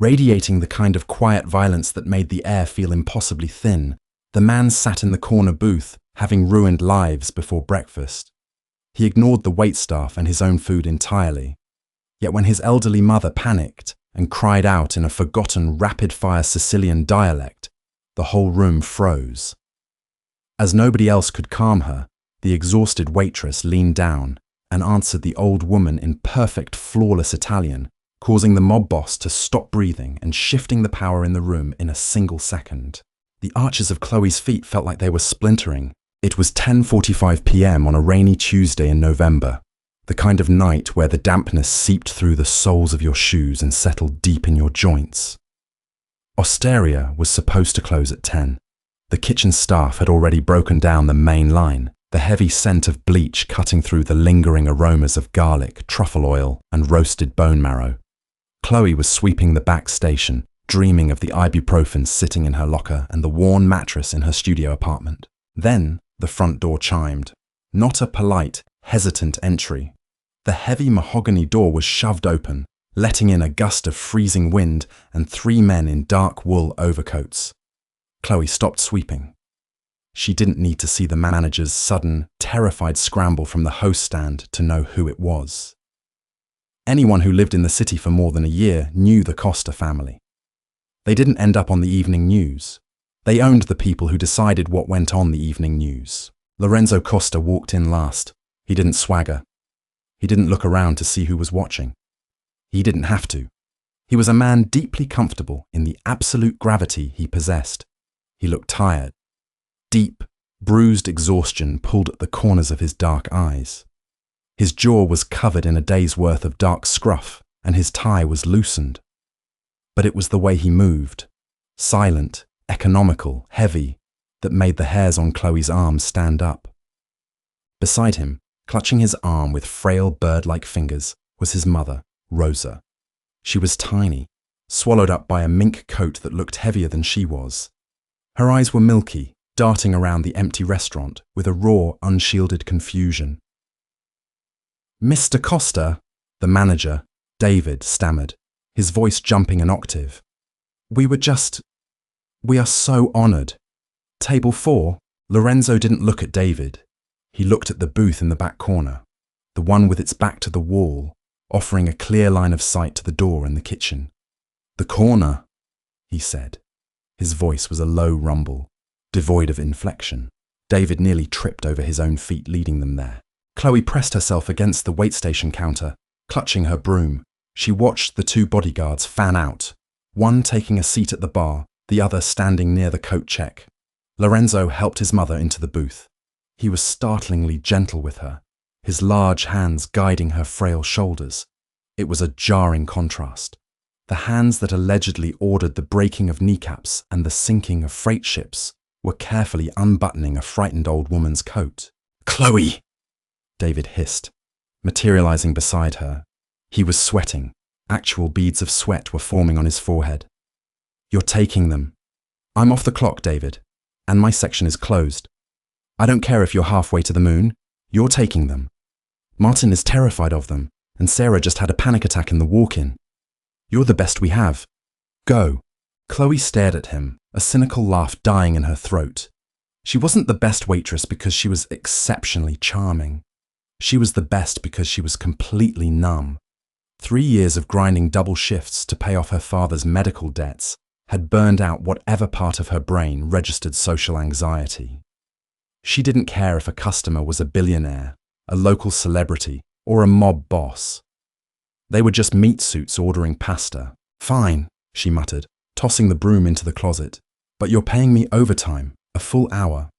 Radiating the kind of quiet violence that made the air feel impossibly thin, the man sat in the corner booth, having ruined lives before breakfast. He ignored the waitstaff and his own food entirely. Yet when his elderly mother panicked and cried out in a forgotten rapid-fire Sicilian dialect, the whole room froze. As nobody else could calm her, the exhausted waitress leaned down and answered the old woman in perfect, flawless Italian, causing the mob boss to stop breathing and shifting the power in the room in a single second. The arches of Chloe's feet felt like they were splintering. It was 10:45 p.m. on a rainy Tuesday in November, the kind of night where the dampness seeped through the soles of your shoes and settled deep in your joints. Osteria was supposed to close at 10. The kitchen staff had already broken down the main line, the heavy scent of bleach cutting through the lingering aromas of garlic, truffle oil, and roasted bone marrow. Chloe was sweeping the back station, dreaming of the ibuprofen sitting in her locker and the worn mattress in her studio apartment. Then the front door chimed. Not a polite, hesitant entry. The heavy mahogany door was shoved open, letting in a gust of freezing wind and 3 men in dark wool overcoats. Chloe stopped sweeping. She didn't need to see the manager's sudden, terrified scramble from the host stand to know who it was. Anyone who lived in the city for more than a year knew the Costa family. They didn't end up on the evening news. They owned the people who decided what went on the evening news. Lorenzo Costa walked in last. He didn't swagger. He didn't look around to see who was watching. He didn't have to. He was a man deeply comfortable in the absolute gravity he possessed. He looked tired. Deep, bruised exhaustion pulled at the corners of his dark eyes. His jaw was covered in a day's worth of dark scruff, and his tie was loosened. But it was the way he moved, silent, economical, heavy, that made the hairs on Chloe's arms stand up. Beside him, clutching his arm with frail bird-like fingers, was his mother, Rosa. She was tiny, swallowed up by a mink coat that looked heavier than she was. Her eyes were milky, darting around the empty restaurant with a raw, unshielded confusion. "Mr. Costa," the manager, David, stammered, his voice jumping an octave. We are so honored." "Table 4, Lorenzo didn't look at David. He looked at the booth in the back corner, the one with its back to the wall, offering a clear line of sight to the door in the kitchen. "The corner," he said. His voice was a low rumble, devoid of inflection. David nearly tripped over his own feet leading them there. Chloe pressed herself against the wait-station counter, clutching her broom. She watched the 2 bodyguards fan out, one taking a seat at the bar, the other standing near the coat check. Lorenzo helped his mother into the booth. He was startlingly gentle with her, his large hands guiding her frail shoulders. It was a jarring contrast. The hands that allegedly ordered the breaking of kneecaps and the sinking of freight ships were carefully unbuttoning a frightened old woman's coat. "Chloe!" David hissed, materializing beside her. He was sweating. Actual beads of sweat were forming on his forehead. "You're taking them." "I'm off the clock, David, and my section is closed. I don't care if you're halfway to the moon. You're taking them. Martin is terrified of them, and Sarah just had a panic attack in the walk-in. You're the best we have. Go." Chloe stared at him, a cynical laugh dying in her throat. She wasn't the best waitress because she was exceptionally charming. She was the best because she was completely numb. 3 years of grinding double shifts to pay off her father's medical debts had burned out whatever part of her brain registered social anxiety. She didn't care if a customer was a billionaire, a local celebrity, or a mob boss. They were just meat suits ordering pasta. "Fine," she muttered, tossing the broom into the closet. "But you're paying me overtime, a full hour."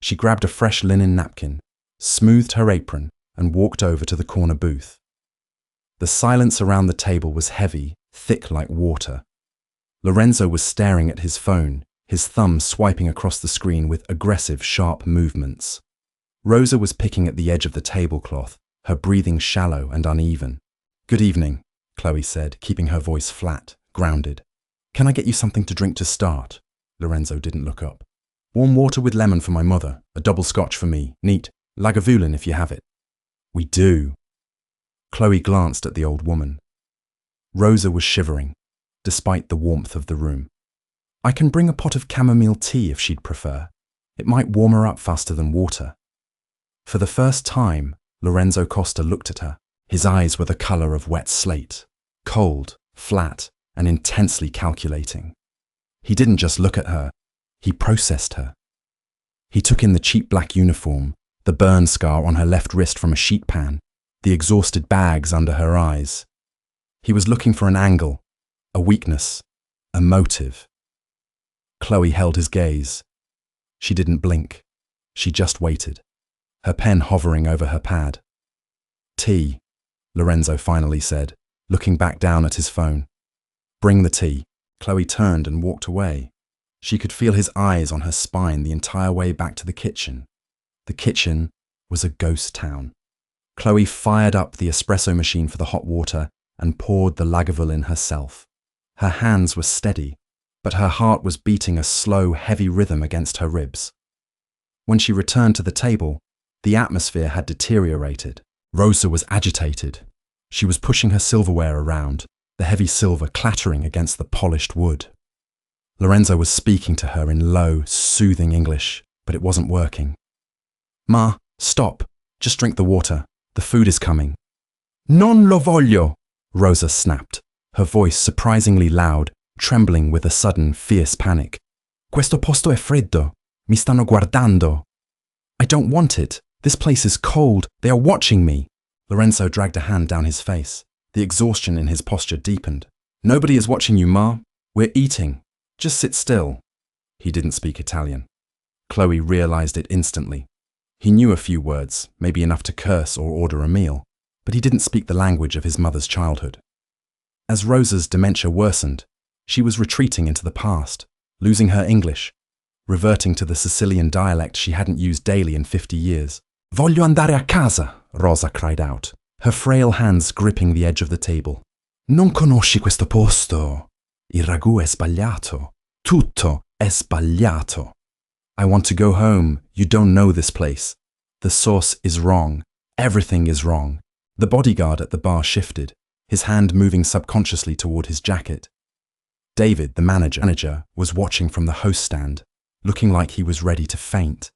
She grabbed a fresh linen napkin, smoothed her apron, and walked over to the corner booth. The silence around the table was heavy, thick like water. Lorenzo was staring at his phone, his thumb swiping across the screen with aggressive, sharp movements. Rosa was picking at the edge of the tablecloth, her breathing shallow and uneven. "Good evening," Chloe said, keeping her voice flat, grounded. "Can I get you something to drink to start?" Lorenzo didn't look up. "Warm water with lemon for my mother, a double scotch for me, neat, Lagavulin if you have it." "We do." Chloe glanced at the old woman. Rosa was shivering. despite the warmth of the room. I can bring a pot of chamomile tea if she'd prefer. It might warm her up faster than water. For the first time, Lorenzo Costa looked at her. His eyes were the color of wet slate, cold, flat, and intensely calculating. He didn't just look at her, he processed her. He took in the cheap black uniform, the burn scar on her left wrist from a sheet pan, the exhausted bags under her eyes. He was looking for an angle, a weakness, a motive. Chloe held his gaze. She didn't blink. She just waited, her pen hovering over her pad. "Tea," Lorenzo finally said, looking back down at his phone. "Bring the tea." Chloe turned and walked away. She could feel his eyes on her spine the entire way back to the kitchen. The kitchen was a ghost town. Chloe fired up the espresso machine for the hot water and poured the Lagavulin herself. Her hands were steady, but her heart was beating a slow, heavy rhythm against her ribs. When she returned to the table, the atmosphere had deteriorated. Rosa was agitated. She was pushing her silverware around, the heavy silver clattering against the polished wood. Lorenzo was speaking to her in low, soothing English, but it wasn't working. "Ma, stop. Just drink the water. The food is coming." "Non lo voglio," Rosa snapped, her voice surprisingly loud, trembling with a sudden, fierce panic. "Questo posto è freddo. Mi stanno guardando." "I don't want it. This place is cold. They are watching me." Lorenzo dragged a hand down his face. The exhaustion in his posture deepened. "Nobody is watching you, Ma. We're eating. Just sit still." He didn't speak Italian. Chloe realized it instantly. He knew a few words, maybe enough to curse or order a meal, but he didn't speak the language of his mother's childhood. As Rosa's dementia worsened, she was retreating into the past, losing her English, reverting to the Sicilian dialect she hadn't used daily in 50 years. "Voglio andare a casa," Rosa cried out, her frail hands gripping the edge of the table. "Non conosci questo posto. Il ragù è sbagliato. Tutto è sbagliato." "I want to go home. You don't know this place. The sauce is wrong. Everything is wrong." The bodyguard at the bar shifted, his hand moving subconsciously toward his jacket. David, the manager, was watching from the host stand, looking like he was ready to faint.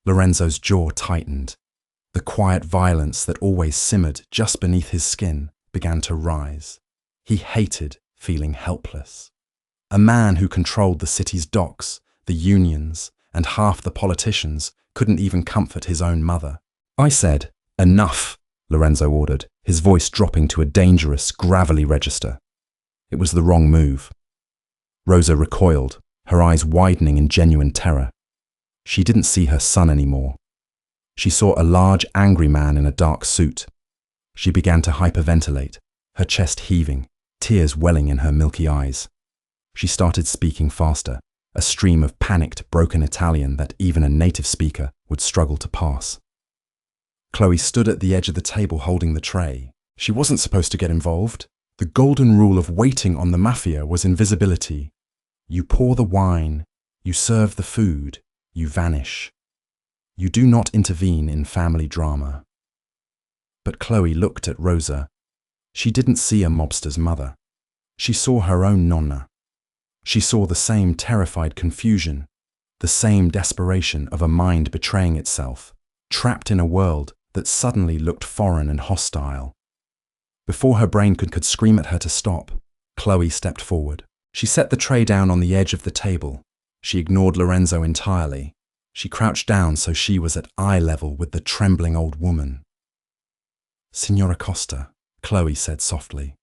Lorenzo's jaw tightened. The quiet violence that always simmered just beneath his skin began to rise. He hated feeling helpless. A man who controlled the city's docks, the unions, and half the politicians couldn't even comfort his own mother. "I said, enough," Lorenzo ordered, his voice dropping to a dangerous, gravelly register. It was the wrong move. Rosa recoiled, her eyes widening in genuine terror. She didn't see her son anymore. She saw a large, angry man in a dark suit. She began to hyperventilate, her chest heaving, tears welling in her milky eyes. She started speaking faster, a stream of panicked, broken Italian that even a native speaker would struggle to pass. Chloe stood at the edge of the table holding the tray. She wasn't supposed to get involved. The golden rule of waiting on the Mafia was invisibility. You pour the wine, you serve the food, you vanish. You do not intervene in family drama. But Chloe looked at Rosa. She didn't see a mobster's mother. She saw her own nonna. She saw the same terrified confusion, the same desperation of a mind betraying itself, trapped in a world that suddenly looked foreign and hostile. Before her brain could scream at her to stop, Chloe stepped forward. She set the tray down on the edge of the table. She ignored Lorenzo entirely. She crouched down so she was at eye level with the trembling old woman. "Signora Costa," Chloe said softly.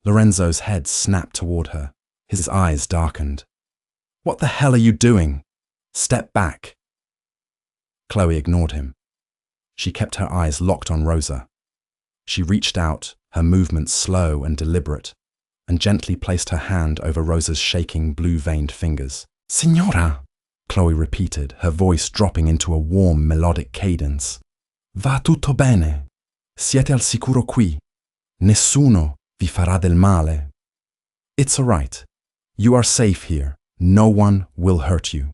Lorenzo's head snapped toward her. His eyes darkened. "What the hell are you doing? Step back." Chloe ignored him. She kept her eyes locked on Rosa. She reached out, her movements slow and deliberate, and gently placed her hand over Rosa's shaking, blue-veined fingers. "Signora," Chloe repeated, her voice dropping into a warm, melodic cadence. "Va tutto bene. Siete al sicuro qui. Nessuno vi farà del male. It's all right. You are safe here. No one will hurt you."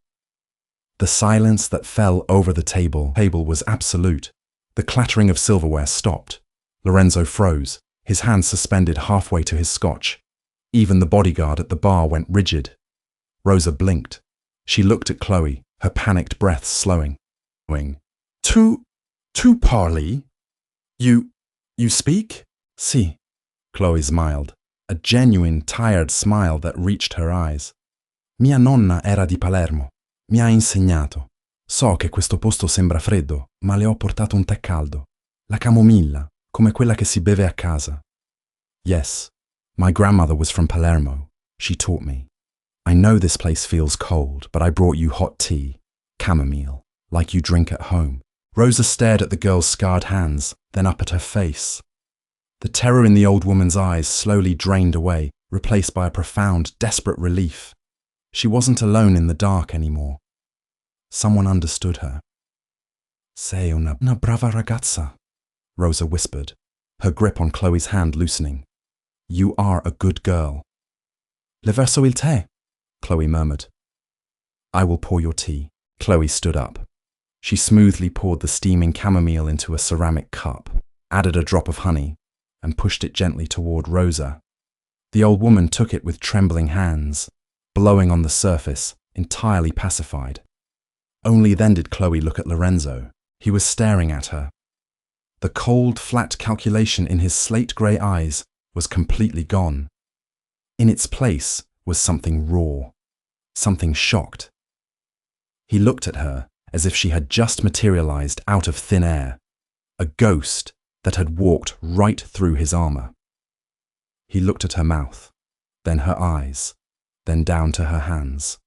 The silence that fell over the table was absolute. The clattering of silverware stopped. Lorenzo froze, his hands suspended halfway to his scotch. Even the bodyguard at the bar went rigid. Rosa blinked. She looked at Chloe, her panicked breath slowing. Tu parli? You speak? Si. Chloe smiled, a genuine, tired smile that reached her eyes. Mia nonna era di Palermo. Mi ha insegnato. So che questo posto sembra freddo, ma le ho portato un tè caldo. La camomilla, come quella che si beve a casa. Yes, my grandmother was from Palermo. She taught me. I know this place feels cold, but I brought you hot tea, chamomile, like you drink at home. Rosa stared at the girl's scarred hands, then up at her face. The terror in the old woman's eyes slowly drained away, replaced by a profound, desperate relief. She wasn't alone in the dark anymore. Someone understood her. Sei una brava ragazza, Rosa whispered, her grip on Chloe's hand loosening. You are a good girl. Le verso il tè, Chloe murmured. I will pour your tea. Chloe stood up. She smoothly poured the steaming chamomile into a ceramic cup, added a drop of honey, and pushed it gently toward Rosa. The old woman took it with trembling hands, blowing on the surface, entirely pacified. Only then did Chloe look at Lorenzo. He was staring at her. The cold, flat calculation in his slate-grey eyes was completely gone. In its place was something raw, something shocked. He looked at her as if she had just materialized out of thin air, a ghost that had walked right through his armor. He looked at her mouth, then her eyes, then down to her hands.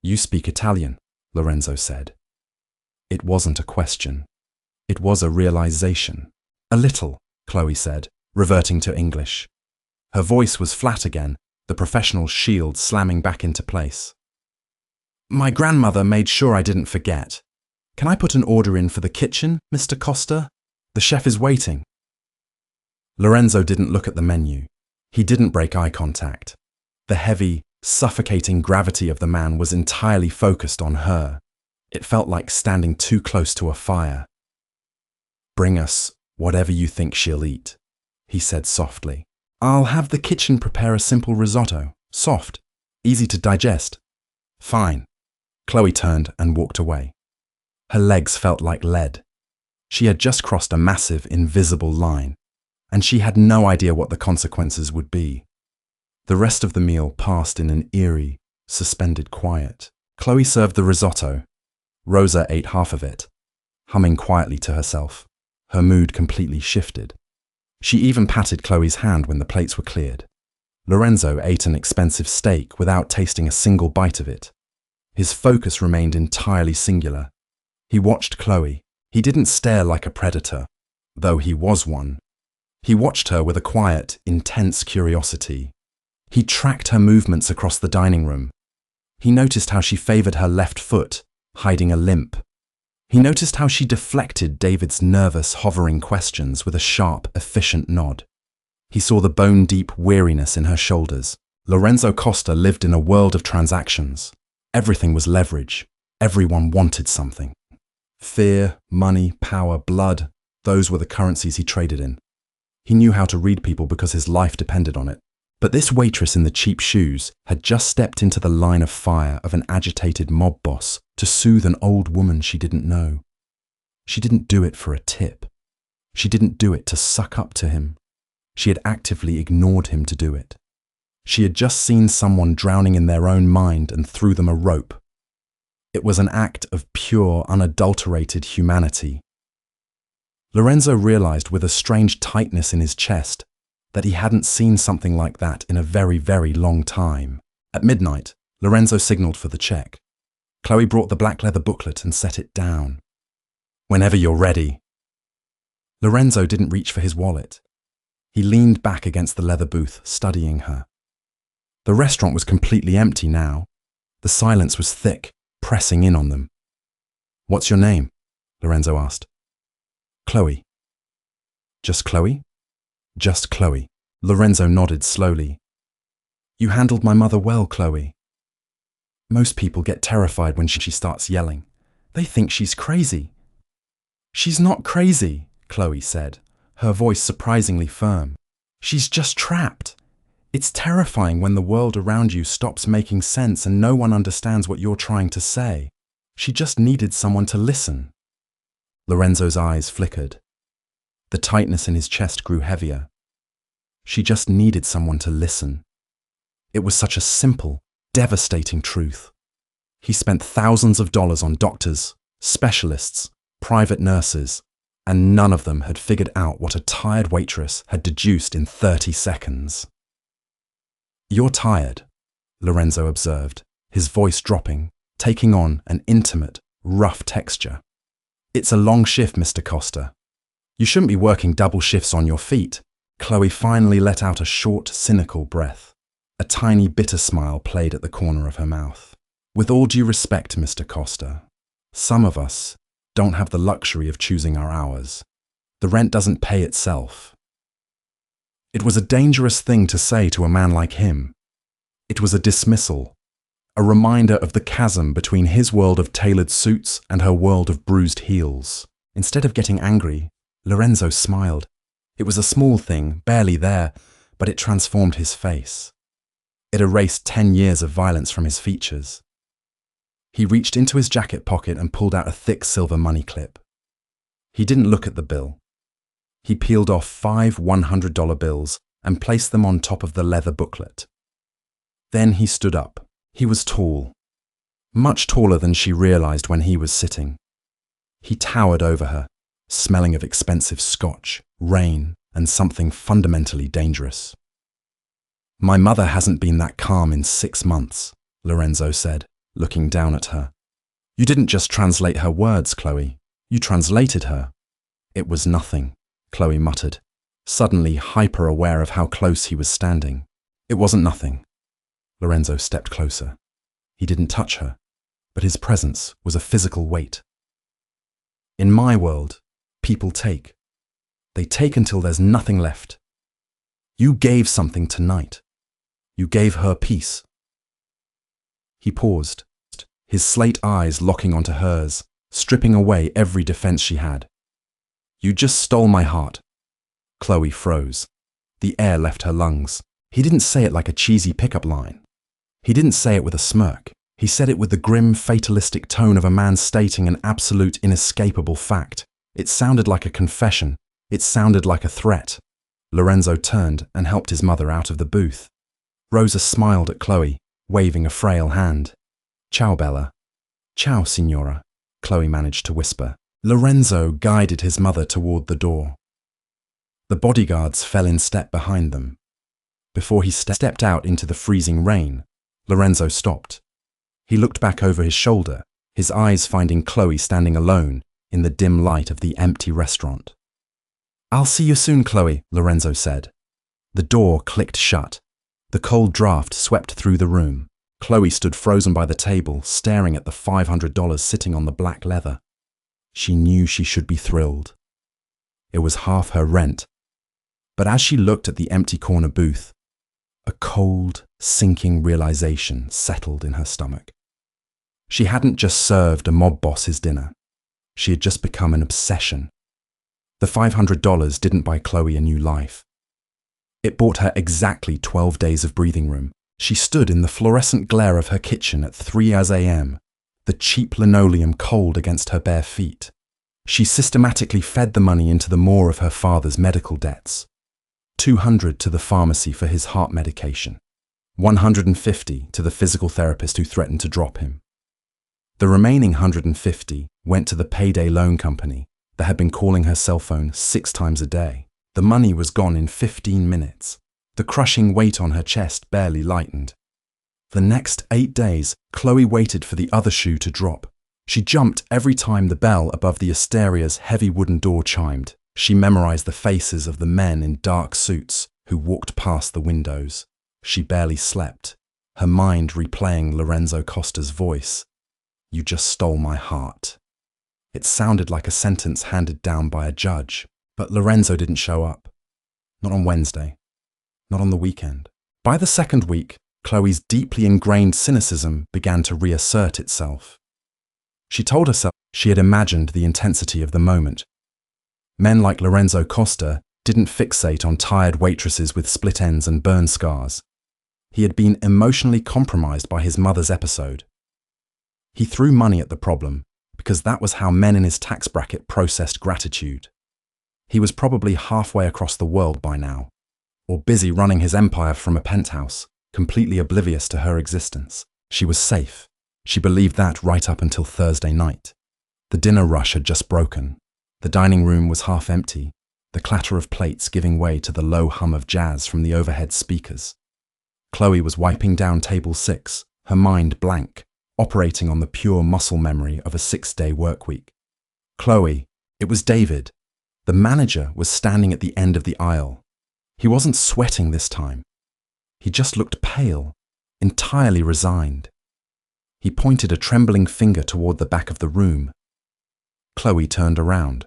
You speak Italian, Lorenzo said. It wasn't a question. It was a realization. A little, Chloe said, reverting to English. Her voice was flat again, the professional shield slamming back into place. My grandmother made sure I didn't forget. Can I put an order in for the kitchen, Mr. Costa? The chef is waiting. Lorenzo didn't look at the menu. He didn't break eye contact. The heavy, suffocating gravity of the man was entirely focused on her. It felt like standing too close to a fire. Bring us whatever you think she'll eat, he said softly. I'll have the kitchen prepare a simple risotto, soft, easy to digest. Fine. Chloe turned and walked away. Her legs felt like lead. She had just crossed a massive, invisible line, and she had no idea what the consequences would be. The rest of the meal passed in an eerie, suspended quiet. Chloe served the risotto. Rosa ate half of it, humming quietly to herself. Her mood completely shifted. She even patted Chloe's hand when the plates were cleared. Lorenzo ate an expensive steak without tasting a single bite of it. His focus remained entirely singular. He watched Chloe. He didn't stare like a predator, though he was one. He watched her with a quiet, intense curiosity. He tracked her movements across the dining room. He noticed how she favored her left foot, hiding a limp. He noticed how she deflected David's nervous, hovering questions with a sharp, efficient nod. He saw the bone-deep weariness in her shoulders. Lorenzo Costa lived in a world of transactions. Everything was leverage. Everyone wanted something. Fear, money, power, blood, those were the currencies he traded in. He knew how to read people because his life depended on it. But this waitress in the cheap shoes had just stepped into the line of fire of an agitated mob boss to soothe an old woman she didn't know. She didn't do it for a tip. She didn't do it to suck up to him. She had actively ignored him to do it. She had just seen someone drowning in their own mind and threw them a rope. It was an act of pure, unadulterated humanity. Lorenzo realized with a strange tightness in his chest that he hadn't seen something like that in a very, very long time. At midnight, Lorenzo signaled for the check. Chloe brought the black leather booklet and set it down. Whenever you're ready. Lorenzo didn't reach for his wallet. He leaned back against the leather booth, studying her. The restaurant was completely empty now. The silence was thick, pressing in on them. What's your name? Lorenzo asked. Chloe. Just Chloe? Just Chloe. Lorenzo nodded slowly. You handled my mother well, Chloe. Most people get terrified when she starts yelling. They think she's crazy. She's not crazy, Chloe said, her voice surprisingly firm. She's just trapped. It's terrifying when the world around you stops making sense and no one understands what you're trying to say. She just needed someone to listen. Lorenzo's eyes flickered. The tightness in his chest grew heavier. She just needed someone to listen. It was such a simple, devastating truth. He spent thousands of dollars on doctors, specialists, private nurses, and none of them had figured out what a tired waitress had deduced in 30 seconds. "You're tired," Lorenzo observed, his voice dropping, taking on an intimate, rough texture. "It's a long shift, Mr. Costa. You shouldn't be working double shifts on your feet." Chloe finally let out a short, cynical breath. A tiny, bitter smile played at the corner of her mouth. "With all due respect, Mr. Costa, some of us don't have the luxury of choosing our hours. The rent doesn't pay itself." It was a dangerous thing to say to a man like him. It was a dismissal, a reminder of the chasm between his world of tailored suits and her world of bruised heels. Instead of getting angry, Lorenzo smiled. It was a small thing, barely there, but it transformed his face. It erased 10 years of violence from his features. He reached into his jacket pocket and pulled out a thick silver money clip. He didn't look at the bill. He peeled off 5 $100 bills and placed them on top of the leather booklet. Then he stood up. He was tall, much taller than she realized when he was sitting. He towered over her, smelling of expensive scotch, rain, and something fundamentally dangerous. "My mother hasn't been that calm in 6 months, Lorenzo said, looking down at her. "You didn't just translate her words, Chloe. You translated her." "It was nothing," Chloe muttered, suddenly hyper-aware of how close he was standing. "It wasn't nothing." Lorenzo stepped closer. He didn't touch her, but his presence was a physical weight. "In my world, people take. They take until there's nothing left. You gave something tonight. You gave her peace." He paused, his slate eyes locking onto hers, stripping away every defense she had. "You just stole my heart." Chloe froze. The air left her lungs. He didn't say it like a cheesy pickup line. He didn't say it with a smirk. He said it with the grim, fatalistic tone of a man stating an absolute, inescapable fact. It sounded like a confession. It sounded like a threat. Lorenzo turned and helped his mother out of the booth. Rosa smiled at Chloe, waving a frail hand. "Ciao, Bella." "Ciao, signora," Chloe managed to whisper. Lorenzo guided his mother toward the door. The bodyguards fell in step behind them. Before he stepped out into the freezing rain, Lorenzo stopped. He looked back over his shoulder, his eyes finding Chloe standing alone in the dim light of the empty restaurant. "I'll see you soon, Chloe," Lorenzo said. The door clicked shut. The cold draft swept through the room. Chloe stood frozen by the table, staring at the $500 sitting on the black leather. She knew she should be thrilled. It was half her rent. But as she looked at the empty corner booth, a cold, sinking realization settled in her stomach. She hadn't just served a mob boss his dinner. She had just become an obsession. The $500 didn't buy Chloe a new life. It bought her exactly 12 days of breathing room. She stood in the fluorescent glare of her kitchen at 3 a.m., the cheap linoleum cold against her bare feet. She systematically fed the money into the maw of her father's medical debts. $200 to the pharmacy for his heart medication. $150 to the physical therapist who threatened to drop him. The remaining $150 went to the payday loan company that had been calling her cell phone 6 times a day. The money was gone in 15 minutes. The crushing weight on her chest barely lightened. For the next 8 days, Chloe waited for the other shoe to drop. She jumped every time the bell above the Asteria's heavy wooden door chimed. She memorized the faces of the men in dark suits who walked past the windows. She barely slept, her mind replaying Lorenzo Costa's voice. "You just stole my heart." It sounded like a sentence handed down by a judge, but Lorenzo didn't show up. Not on Wednesday. Not on the weekend. By the second week, Chloe's deeply ingrained cynicism began to reassert itself. She told herself she had imagined the intensity of the moment. Men like Lorenzo Costa didn't fixate on tired waitresses with split ends and burn scars. He had been emotionally compromised by his mother's episode. He threw money at the problem because that was how men in his tax bracket processed gratitude. He was probably halfway across the world by now, or busy running his empire from a penthouse, completely oblivious to her existence. She was safe. She believed that right up until Thursday night. The dinner rush had just broken. The dining room was half empty, the clatter of plates giving way to the low hum of jazz from the overhead speakers. Chloe was wiping down table 6, her mind blank, operating on the pure muscle memory of a 6-day workweek. Chloe, it was David. The manager was standing at the end of the aisle. He wasn't sweating this time. He just looked pale, entirely resigned. He pointed a trembling finger toward the back of the room. Chloe turned around.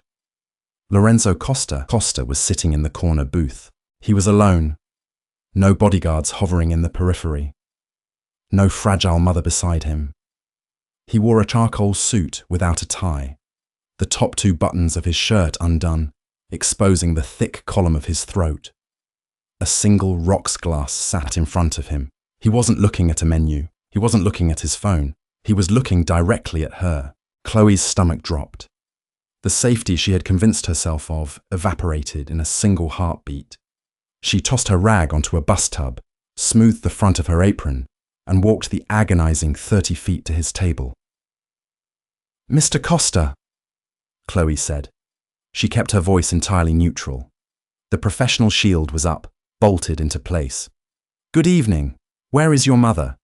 Lorenzo Costa was sitting in the corner booth. He was alone. No bodyguards hovering in the periphery. No fragile mother beside him. He wore a charcoal suit without a tie, the top 2 buttons of his shirt undone, exposing the thick column of his throat. A single rocks glass sat in front of him. He wasn't looking at a menu. He wasn't looking at his phone. He was looking directly at her. Chloe's stomach dropped. The safety she had convinced herself of evaporated in a single heartbeat. She tossed her rag onto a bus tub, smoothed the front of her apron, and walked the agonizing 30 feet to his table. "Mr. Costa," Chloe said. She kept her voice entirely neutral. The professional shield was up, bolted into place. "Good evening. Where is your mother?"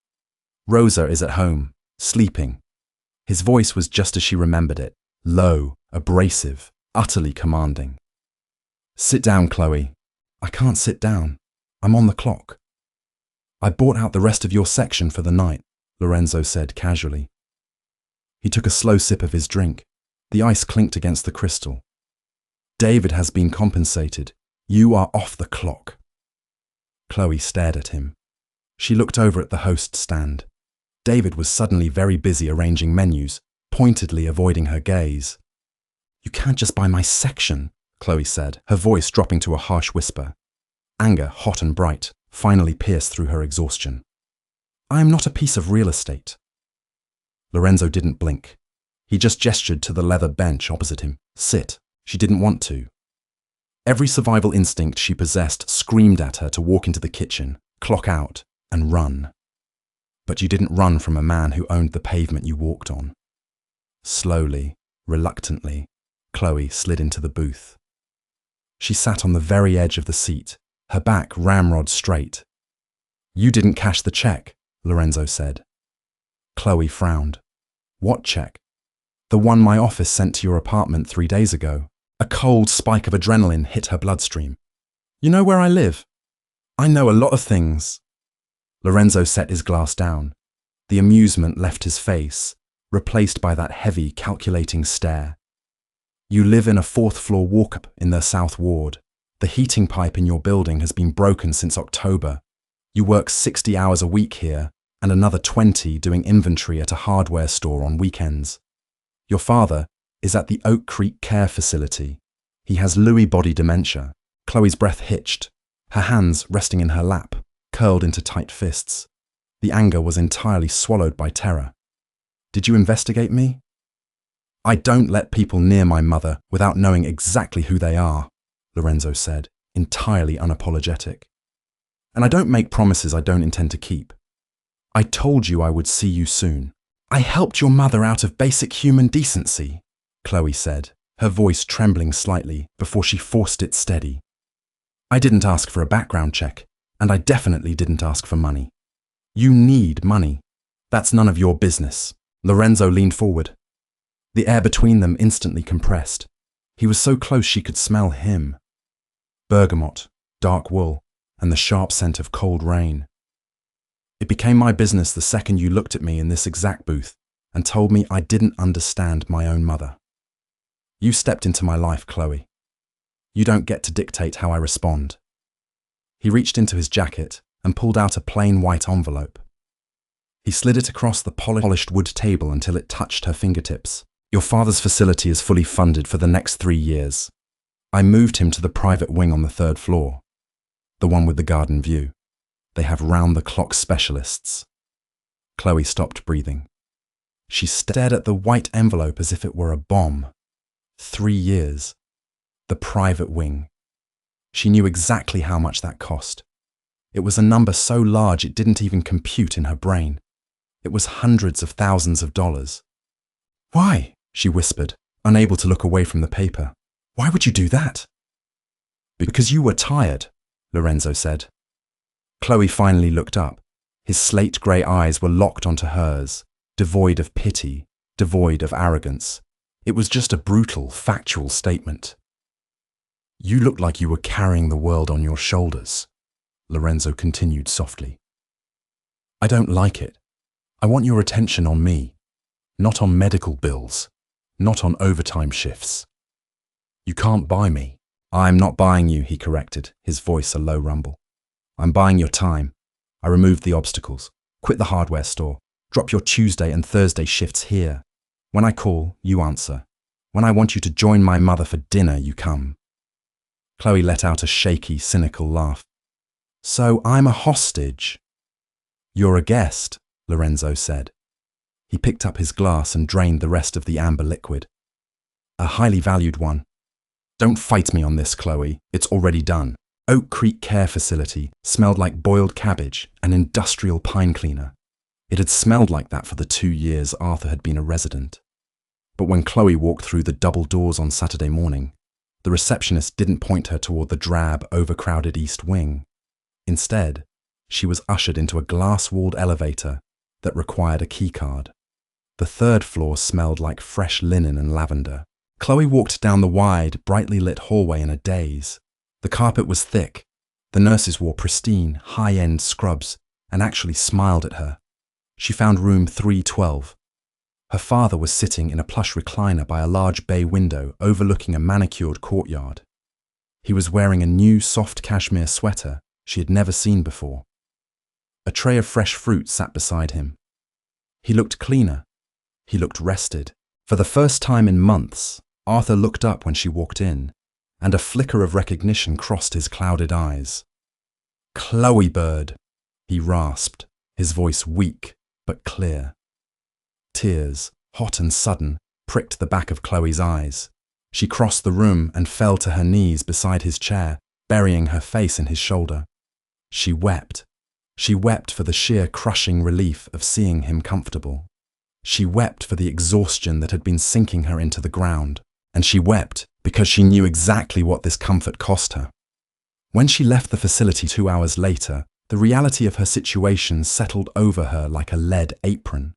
"Rosa is at home, sleeping." His voice was just as she remembered it, low, abrasive, utterly commanding. "Sit down, Chloe." "I can't sit down. I'm on the clock." "I bought out the rest of your section for the night," Lorenzo said casually. He took a slow sip of his drink. The ice clinked against the crystal. "David has been compensated. You are off the clock." Chloe stared at him. She looked over at the host stand. David was suddenly very busy arranging menus, pointedly avoiding her gaze. "You can't just buy my section," Chloe said, her voice dropping to a harsh whisper. Anger, hot and bright, finally pierced through her exhaustion. "I am not a piece of real estate." Lorenzo didn't blink. He just gestured to the leather bench opposite him. "Sit." She didn't want to. Every survival instinct she possessed screamed at her to walk into the kitchen, clock out, and run. But you didn't run from a man who owned the pavement you walked on. Slowly, reluctantly, Chloe slid into the booth. She sat on the very edge of the seat, her back ramrod straight. "You didn't cash the check," Lorenzo said. Chloe frowned. "What check?" "The one my office sent to your apartment 3 days ago." A cold spike of adrenaline hit her bloodstream. "You know where I live?" "I know a lot of things." Lorenzo set his glass down. The amusement left his face, replaced by that heavy, calculating stare. "You live in a 4th-floor walk-up in the South Ward. The heating pipe in your building has been broken since October. You work 60 hours a week here and another 20 doing inventory at a hardware store on weekends. Your father is at the Oak Creek Care Facility. He has Lewy body dementia." Chloe's breath hitched, her hands resting in her lap, curled into tight fists. The anger was entirely swallowed by terror. "Did you investigate me?" "I don't let people near my mother without knowing exactly who they are," Lorenzo said, entirely unapologetic. "And I don't make promises I don't intend to keep. I told you I would see you soon." "I helped your mother out of basic human decency," Chloe said, her voice trembling slightly before she forced it steady. "I didn't ask for a background check, and I definitely didn't ask for money. You need money. That's none of your business." Lorenzo leaned forward. The air between them instantly compressed. He was so close she could smell him. Bergamot, dark wool, and the sharp scent of cold rain. "It became my business the second you looked at me in this exact booth and told me I didn't understand my own mother. You stepped into my life, Chloe. You don't get to dictate how I respond." He reached into his jacket and pulled out a plain white envelope. He slid it across the polished wood table until it touched her fingertips. "Your father's facility is fully funded for the next 3 years. I moved him to the private wing on the 3rd floor, the one with the garden view. They have round-the-clock specialists. Chloe stopped breathing. She stared at the white envelope as if it were a bomb. 3 years. The private wing. She knew exactly how much that cost. It was a number so large it didn't even compute in her brain. It was hundreds of thousands of dollars. "Why?" she whispered, unable to look away from the paper. "Why would you do that?" "Because you were tired," Lorenzo said. Chloe finally looked up. His slate-grey eyes were locked onto hers, devoid of pity, devoid of arrogance. It was just a brutal, factual statement. "You looked like you were carrying the world on your shoulders," Lorenzo continued softly. "I don't like it. I want your attention on me, not on medical bills, not on overtime shifts. You can't buy me." "I'm not buying you," he corrected, his voice a low rumble. "I'm buying your time. I removed the obstacles. Quit the hardware store. Drop your Tuesday and Thursday shifts here. When I call, you answer. When I want you to join my mother for dinner, you come." Chloe let out a shaky, cynical laugh. "So I'm a hostage?" "You're a guest," Lorenzo said. He picked up his glass and drained the rest of the amber liquid. "A highly valued one. Don't fight me on this, Chloe. It's already done. Oak Creek Care Facility smelled like boiled cabbage and industrial pine cleaner. It had smelled like that for the 2 years Arthur had been a resident. But when Chloe walked through the double doors on Saturday morning, the receptionist didn't point her toward the drab, overcrowded East Wing. Instead, she was ushered into a glass-walled elevator that required a keycard. The 3rd floor smelled like fresh linen and lavender. Chloe walked down the wide, brightly lit hallway in a daze. The carpet was thick. The nurses wore pristine, high-end scrubs and actually smiled at her. She found room 312. Her father was sitting in a plush recliner by a large bay window overlooking a manicured courtyard. He was wearing a new soft cashmere sweater she had never seen before. A tray of fresh fruit sat beside him. He looked cleaner. He looked rested. For the first time in months, Arthur looked up when she walked in, and a flicker of recognition crossed his clouded eyes. "Chloe Bird," he rasped, his voice weak but clear. Tears, hot and sudden, pricked the back of Chloe's eyes. She crossed the room and fell to her knees beside his chair, burying her face in his shoulder. She wept. She wept for the sheer crushing relief of seeing him comfortable. She wept for the exhaustion that had been sinking her into the ground. And she wept because she knew exactly what this comfort cost her. When she left the facility 2 hours later, the reality of her situation settled over her like a lead apron.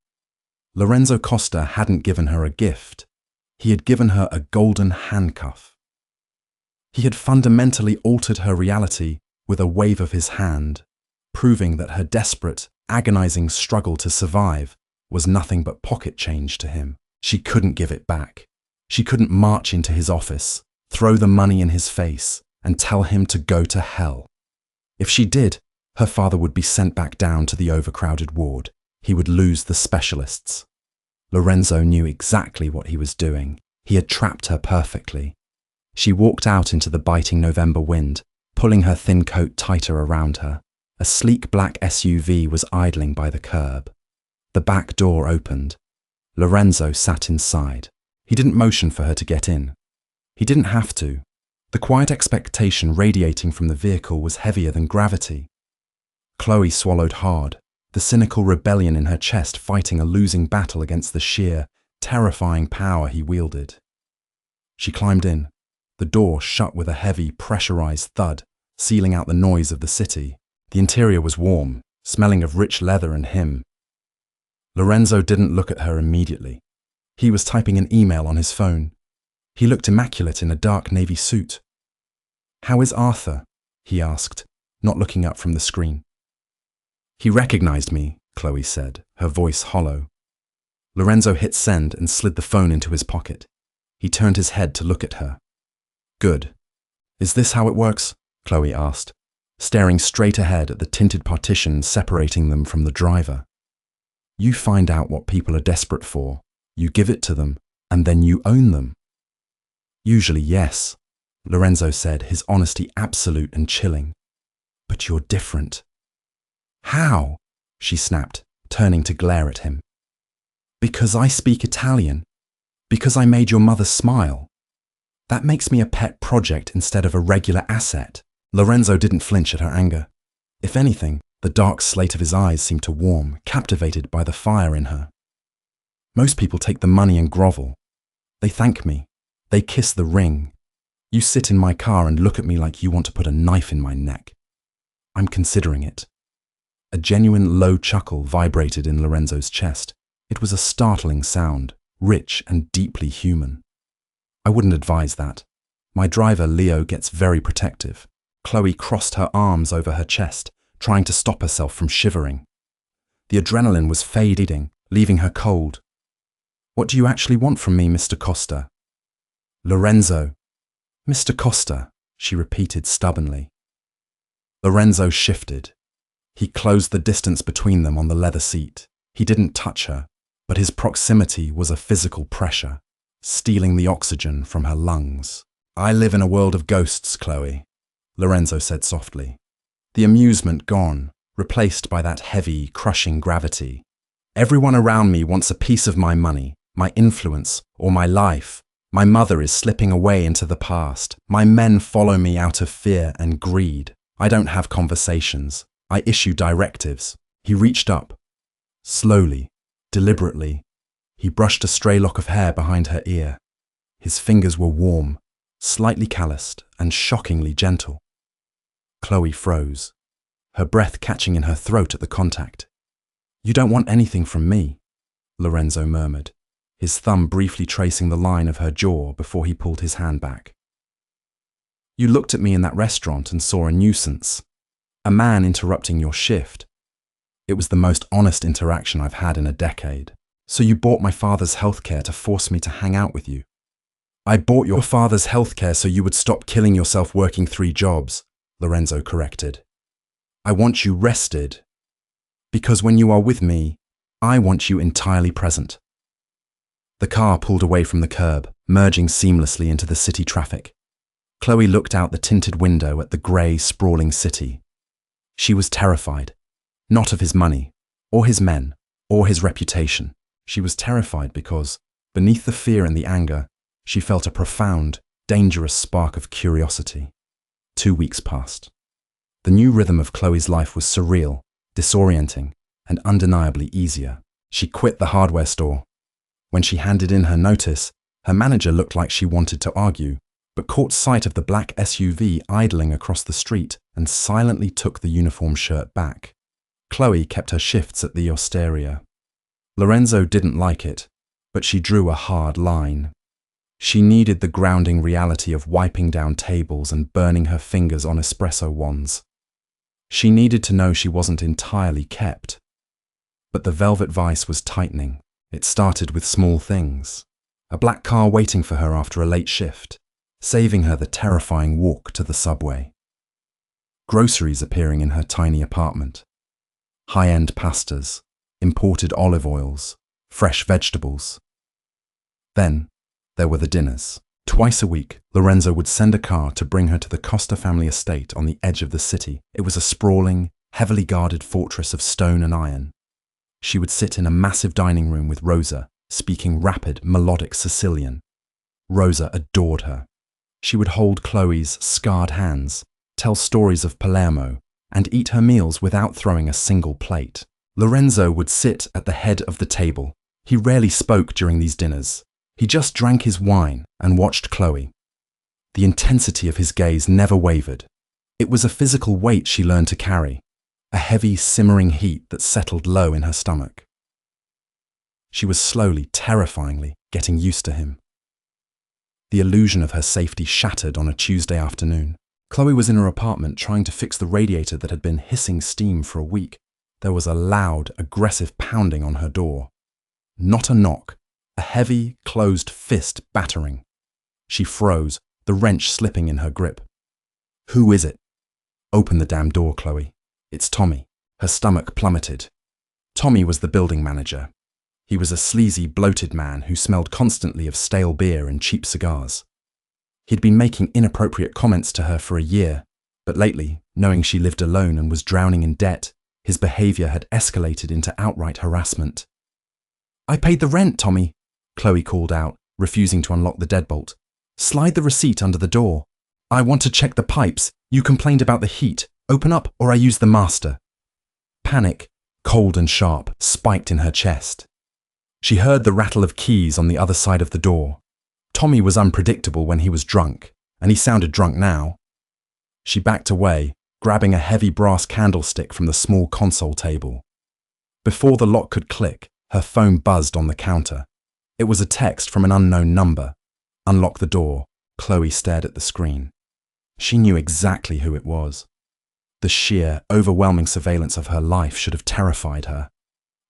Lorenzo Costa hadn't given her a gift. He had given her a golden handcuff. He had fundamentally altered her reality with a wave of his hand, proving that her desperate, agonizing struggle to survive was nothing but pocket change to him. She couldn't give it back. She couldn't march into his office, throw the money in his face, and tell him to go to hell. If she did, her father would be sent back down to the overcrowded ward. He would lose the specialists. Lorenzo knew exactly what he was doing. He had trapped her perfectly. She walked out into the biting November wind, pulling her thin coat tighter around her. A sleek black SUV was idling by the curb. The back door opened. Lorenzo sat inside. He didn't motion for her to get in. He didn't have to. The quiet expectation radiating from the vehicle was heavier than gravity. Chloe swallowed hard, the cynical rebellion in her chest fighting a losing battle against the sheer, terrifying power he wielded. She climbed in. The door shut with a heavy, pressurized thud, sealing out the noise of the city. The interior was warm, smelling of rich leather and him. Lorenzo didn't look at her immediately. He was typing an email on his phone. He looked immaculate in a dark navy suit. "How is Arthur?" he asked, not looking up from the screen. "He recognized me," Chloe said, her voice hollow. Lorenzo hit send and slid the phone into his pocket. He turned his head to look at her. "Good. Is this how it works?" Chloe asked, staring straight ahead at the tinted partition separating them from the driver. "You find out what people are desperate for, you give it to them, and then you own them." "Usually, yes," Lorenzo said, his honesty absolute and chilling. "But you're different. How? She snapped, turning to glare at him. Because I speak Italian. Because I made your mother smile. That makes me a pet project instead of a regular asset. Lorenzo didn't flinch at her anger. If anything, the dark slate of his eyes seemed to warm, captivated by the fire in her. Most people take the money and grovel. They thank me. They kiss the ring. You sit in my car and look at me like you want to put a knife in my neck. I'm considering it. A genuine low chuckle vibrated in Lorenzo's chest. It was a startling sound, rich and deeply human. I wouldn't advise that. My driver, Leo, gets very protective. Chloe crossed her arms over her chest, trying to stop herself from shivering. The adrenaline was fading, leaving her cold. What do you actually want from me, Mr. Costa? Lorenzo. Mr. Costa, she repeated stubbornly. Lorenzo shifted. He closed the distance between them on the leather seat. He didn't touch her, but his proximity was a physical pressure, stealing the oxygen from her lungs. I live in a world of ghosts, Chloe, Lorenzo said softly. The amusement gone, replaced by that heavy, crushing gravity. Everyone around me wants a piece of my money, my influence, or my life. My mother is slipping away into the past. My men follow me out of fear and greed. I don't have conversations. I issue directives. He reached up. Slowly, deliberately, he brushed a stray lock of hair behind her ear. His fingers were warm, slightly calloused, and shockingly gentle. Chloe froze, her breath catching in her throat at the contact. You don't want anything from me, Lorenzo murmured, his thumb briefly tracing the line of her jaw before he pulled his hand back. You looked at me in that restaurant and saw a nuisance, a man interrupting your shift. It was the most honest interaction I've had in a decade. So you bought my father's healthcare to force me to hang out with you. I bought your father's healthcare so you would stop killing yourself working 3 jobs, Lorenzo corrected. I want you rested. Because when you are with me, I want you entirely present. The car pulled away from the curb, merging seamlessly into the city traffic. Chloe looked out the tinted window at the grey, sprawling city. She was terrified, not of his money, or his men, or his reputation. She was terrified because, beneath the fear and the anger, she felt a profound, dangerous spark of curiosity. 2 weeks passed. The new rhythm of Chloe's life was surreal, disorienting, and undeniably easier. She quit the hardware store. When she handed in her notice, her manager looked like she wanted to argue, but caught sight of the black SUV idling across the street and silently took the uniform shirt back. Chloe kept her shifts at the Osteria. Lorenzo didn't like it, but she drew a hard line. She needed the grounding reality of wiping down tables and burning her fingers on espresso wands. She needed to know she wasn't entirely kept. But the velvet vice was tightening. It started with small things. A black car waiting for her after a late shift, saving her the terrifying walk to the subway. Groceries appearing in her tiny apartment. High-end pastas, imported olive oils, fresh vegetables. Then, there were the dinners. Twice a week, Lorenzo would send a car to bring her to the Costa family estate on the edge of the city. It was a sprawling, heavily guarded fortress of stone and iron. She would sit in a massive dining room with Rosa, speaking rapid, melodic Sicilian. Rosa adored her. She would hold Chloe's scarred hands, tell stories of Palermo, and eat her meals without throwing a single plate. Lorenzo would sit at the head of the table. He rarely spoke during these dinners. He just drank his wine and watched Chloe. The intensity of his gaze never wavered. It was a physical weight she learned to carry, a heavy, simmering heat that settled low in her stomach. She was slowly, terrifyingly getting used to him. The illusion of her safety shattered on a Tuesday afternoon. Chloe was in her apartment trying to fix the radiator that had been hissing steam for a week. There was a loud, aggressive pounding on her door. Not a knock, a heavy, closed fist battering. She froze, the wrench slipping in her grip. Who is it? Open the damn door, Chloe. It's Tommy. Her stomach plummeted. Tommy was the building manager. He was a sleazy, bloated man who smelled constantly of stale beer and cheap cigars. He'd been making inappropriate comments to her for a year, but lately, knowing she lived alone and was drowning in debt, His behavior had escalated into outright harassment. "I paid the rent, Tommy," Chloe called out, refusing to unlock the deadbolt. "Slide the receipt under the door. I want to check the pipes. You complained about the heat. Open up or I use the master." Panic, cold and sharp, spiked in her chest. She heard the rattle of keys on the other side of the door. Tommy was unpredictable when he was drunk, and he sounded drunk now. She backed away, grabbing a heavy brass candlestick from the small console table. Before the lock could click, her phone buzzed on the counter. It was a text from an unknown number. "Unlock the door." Chloe stared at the screen. She knew exactly who it was. The sheer, overwhelming surveillance of her life should have terrified her.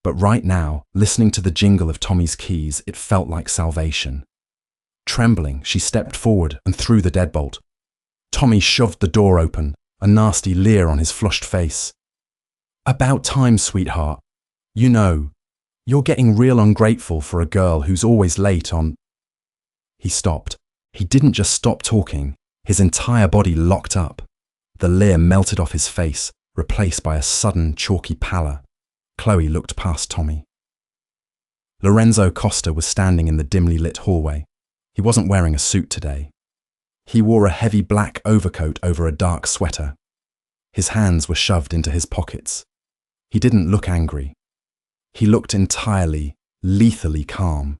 But right now, listening to the jingle of Tommy's keys, it felt like salvation. Trembling, she stepped forward and threw the deadbolt. Tommy shoved the door open, a nasty leer on his flushed face. "About time, sweetheart. You know, you're getting real ungrateful for a girl who's always late on—" He stopped. He didn't just stop talking. His entire body locked up. The leer melted off his face, replaced by a sudden, chalky pallor. Chloe looked past Tommy. Lorenzo Costa was standing in the dimly lit hallway. He wasn't wearing a suit today. He wore a heavy black overcoat over a dark sweater. His hands were shoved into his pockets. He didn't look angry. He looked entirely, lethally calm.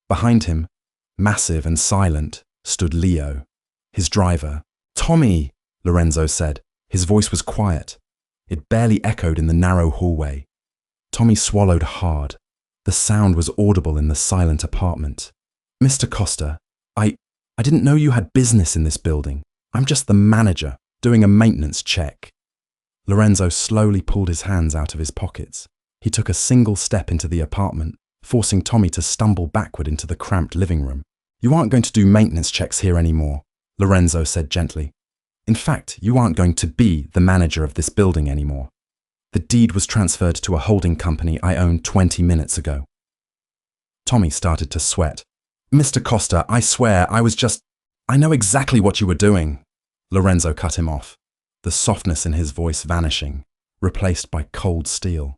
Behind him, massive and silent, stood Leo, his driver. "Tommy," Lorenzo said. His voice was quiet. It barely echoed in the narrow hallway. Tommy swallowed hard. The sound was audible in the silent apartment. "Mr. Costa, I didn't know you had business in this building. I'm just the manager, doing a maintenance check." Lorenzo slowly pulled his hands out of his pockets. He took a single step into the apartment, forcing Tommy to stumble backward into the cramped living room. "You aren't going to do maintenance checks here anymore," Lorenzo said gently. "In fact, you aren't going to be the manager of this building anymore. The deed was transferred to a holding company I owned 20 minutes ago." Tommy started to sweat. "Mr. Costa, I swear, I know exactly what you were doing." Lorenzo cut him off, the softness in his voice vanishing, replaced by cold steel.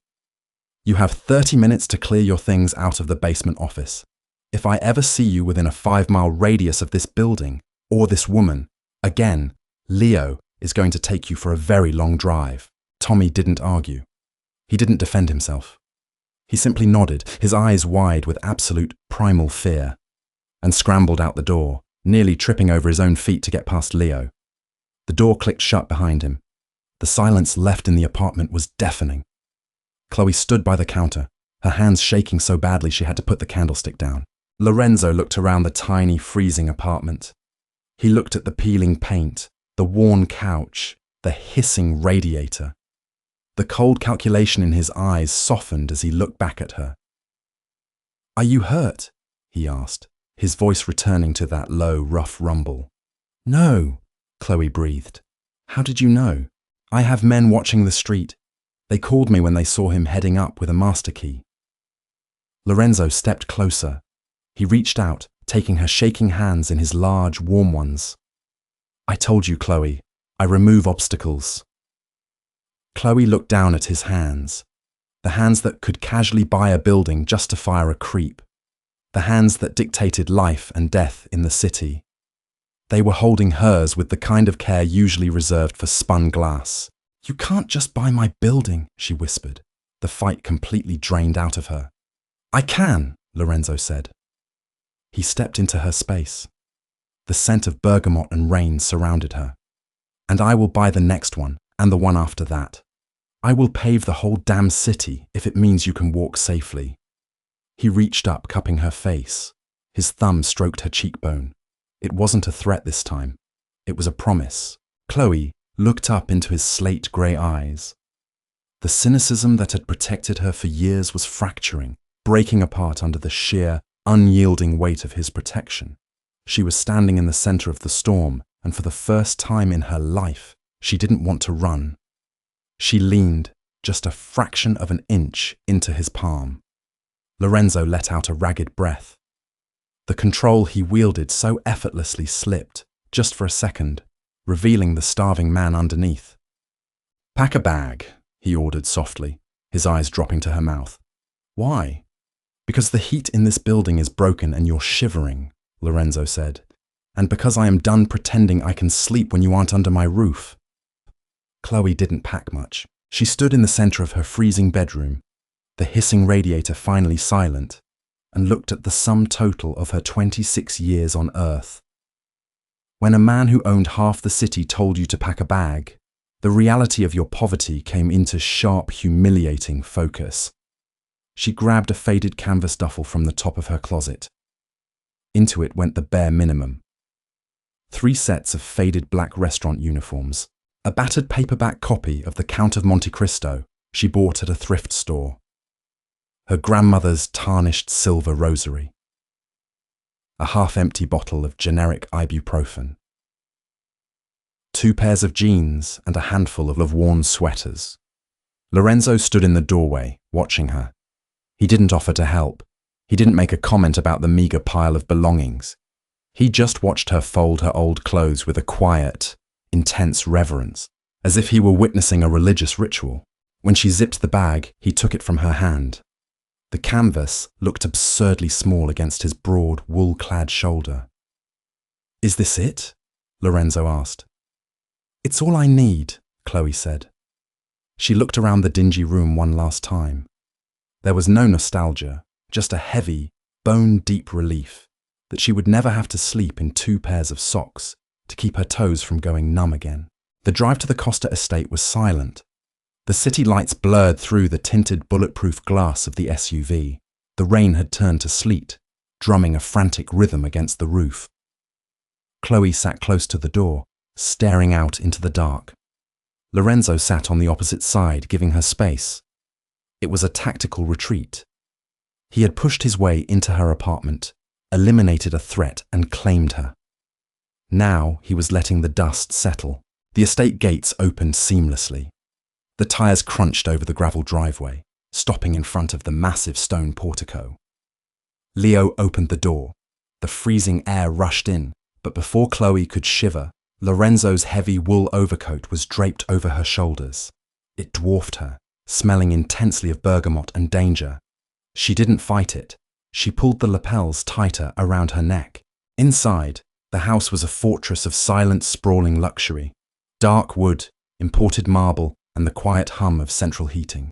"You have 30 minutes to clear your things out of the basement office. If I ever see you within a 5-mile radius of this building, or this woman, again, Leo is going to take you for a very long drive." Tommy didn't argue. He didn't defend himself. He simply nodded, his eyes wide with absolute primal fear, and scrambled out the door, nearly tripping over his own feet to get past Leo. The door clicked shut behind him. The silence left in the apartment was deafening. Chloe stood by the counter, her hands shaking so badly she had to put the candlestick down. Lorenzo looked around the tiny, freezing apartment. He looked at the peeling paint, the worn couch, the hissing radiator. The cold calculation in his eyes softened as he looked back at her. "Are you hurt?" he asked, his voice returning to that low, rough rumble. "No," Chloe breathed. "How did you know?" "I have men watching the street. They called me when they saw him heading up with a master key." Lorenzo stepped closer. He reached out, taking her shaking hands in his large, warm ones. "I told you, Chloe, I remove obstacles." Chloe looked down at his hands, the hands that could casually buy a building just to fire a creep, the hands that dictated life and death in the city. They were holding hers with the kind of care usually reserved for spun glass. "You can't just buy my building," she whispered, the fight completely drained out of her. "I can," Lorenzo said. He stepped into her space. The scent of bergamot and rain surrounded her. "And I will buy the next one, and the one after that. I will pave the whole damn city if it means you can walk safely." He reached up, cupping her face. His thumb stroked her cheekbone. It wasn't a threat this time. It was a promise. Chloe looked up into his slate grey eyes. The cynicism that had protected her for years was fracturing, breaking apart under the sheer, unyielding weight of his protection. She was standing in the center of the storm, and for the first time in her life, she didn't want to run. She leaned just a fraction of an inch into his palm. Lorenzo let out a ragged breath. The control he wielded so effortlessly slipped, just for a second, revealing the starving man underneath. "Pack a bag," he ordered softly, his eyes dropping to her mouth. Why? Because the heat in this building is broken and you're shivering, Lorenzo said. And because I am done pretending I can sleep when you aren't under my roof. Chloe didn't pack much. She stood in the center of her freezing bedroom, the hissing radiator finally silent, and looked at the sum total of her 26 years on Earth. When a man who owned half the city told you to pack a bag, the reality of your poverty came into sharp, humiliating focus. She grabbed a faded canvas duffel from the top of her closet. Into it went the bare minimum. 3 sets of faded black restaurant uniforms, a battered paperback copy of The Count of Monte Cristo she bought at a thrift store, her grandmother's tarnished silver rosary, a half-empty bottle of generic ibuprofen, 2 pairs of jeans and a handful of worn sweaters. Lorenzo stood in the doorway, watching her. He didn't offer to help. He didn't make a comment about the meager pile of belongings. He just watched her fold her old clothes with a quiet, intense reverence, as if he were witnessing a religious ritual. When she zipped the bag, he took it from her hand. The canvas looked absurdly small against his broad, wool-clad shoulder. Is this it? Lorenzo asked. It's all I need, Chloe said. She looked around the dingy room one last time. There was no nostalgia, just a heavy, bone-deep relief that she would never have to sleep in 2 pairs of socks to keep her toes from going numb again. The drive to the Costa estate was silent. The city lights blurred through the tinted bulletproof glass of the SUV. The rain had turned to sleet, drumming a frantic rhythm against the roof. Chloe sat close to the door, staring out into the dark. Lorenzo sat on the opposite side, giving her space. It was a tactical retreat. He had pushed his way into her apartment, eliminated a threat, and claimed her. Now he was letting the dust settle. The estate gates opened seamlessly. The tires crunched over the gravel driveway, stopping in front of the massive stone portico. Leo opened the door. The freezing air rushed in, but before Chloe could shiver, Lorenzo's heavy wool overcoat was draped over her shoulders. It dwarfed her, smelling intensely of bergamot and danger. She didn't fight it. She pulled the lapels tighter around her neck. Inside, the house was a fortress of silent, sprawling luxury. Dark wood, imported marble, and the quiet hum of central heating.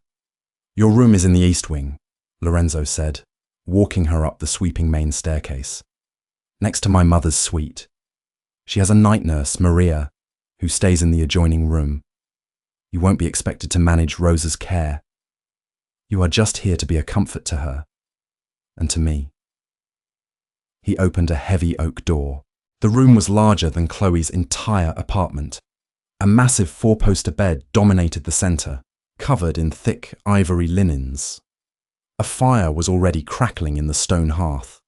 Your room is in the east wing, Lorenzo said, walking her up the sweeping main staircase. Next to my mother's suite. She has a night nurse, Maria, who stays in the adjoining room. You won't be expected to manage Rosa's care. You are just here to be a comfort to her, and to me. He opened a heavy oak door. The room was larger than Chloe's entire apartment. A massive 4-poster bed dominated the center, covered in thick ivory linens. A fire was already crackling in the stone hearth.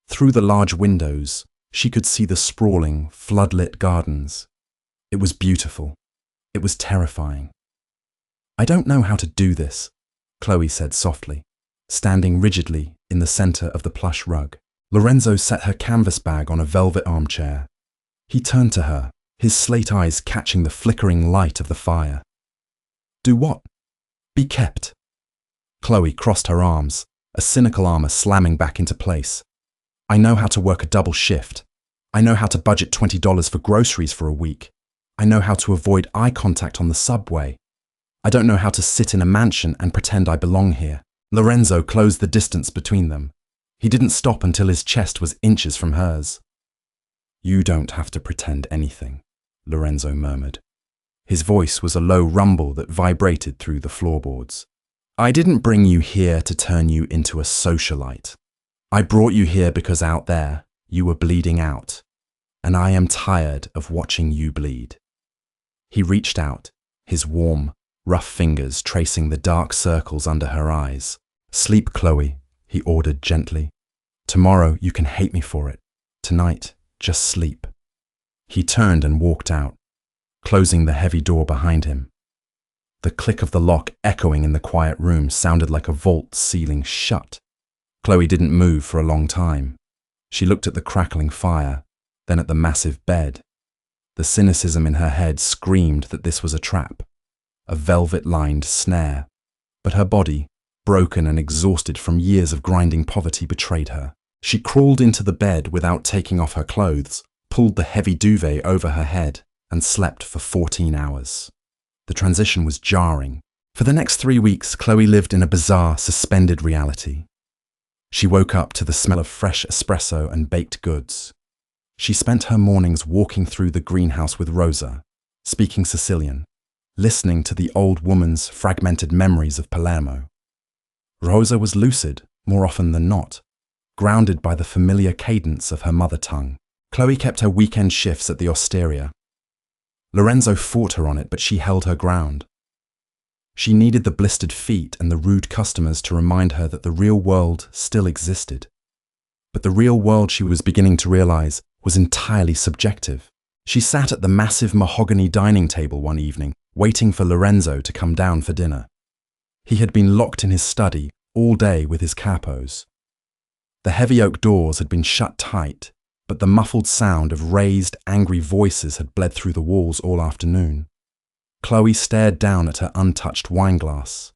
Through the large windows, she could see the sprawling, floodlit gardens. It was beautiful. It was terrifying. I don't know how to do this, Chloe said softly, standing rigidly in the center of the plush rug. Lorenzo set her canvas bag on a velvet armchair. He turned to her, his slate eyes catching the flickering light of the fire. Do what? Be kept. Chloe crossed her arms, a cynical armor slamming back into place. I know how to work a double shift. I know how to budget $20 for groceries for a week. I know how to avoid eye contact on the subway. I don't know how to sit in a mansion and pretend I belong here. Lorenzo closed the distance between them. He didn't stop until his chest was inches from hers. You don't have to pretend anything, Lorenzo murmured. His voice was a low rumble that vibrated through the floorboards. I didn't bring you here to turn you into a socialite. I brought you here because out there, you were bleeding out, and I am tired of watching you bleed. He reached out, his warm, rough fingers tracing the dark circles under her eyes. Sleep, Chloe, he ordered gently. Tomorrow you can hate me for it. Tonight, just sleep. He turned and walked out, closing the heavy door behind him. The click of the lock echoing in the quiet room sounded like a vault ceiling shut. Chloe didn't move for a long time. She looked at the crackling fire, then at the massive bed. The cynicism in her head screamed that this was a trap a velvet-lined snare. But her body, broken and exhausted from years of grinding poverty, betrayed her. She crawled into the bed without taking off her clothes, pulled the heavy duvet over her head, and slept for 14 hours. The transition was jarring. For the next 3 weeks, Chloe lived in a bizarre, suspended reality. She woke up to the smell of fresh espresso and baked goods. She spent her mornings walking through the greenhouse with Rosa, speaking Sicilian, listening to the old woman's fragmented memories of Palermo. Rosa was lucid, more often than not, grounded by the familiar cadence of her mother tongue. Chloe kept her weekend shifts at the osteria. Lorenzo fought her on it, but she held her ground. She needed the blistered feet and the rude customers to remind her that the real world still existed. But the real world, she was beginning to realize, was entirely subjective. She sat at the massive mahogany dining table one evening, waiting for Lorenzo to come down for dinner. He had been locked in his study all day with his capos. The heavy oak doors had been shut tight, but the muffled sound of raised, angry voices had bled through the walls all afternoon. Chloe stared down at her untouched wineglass.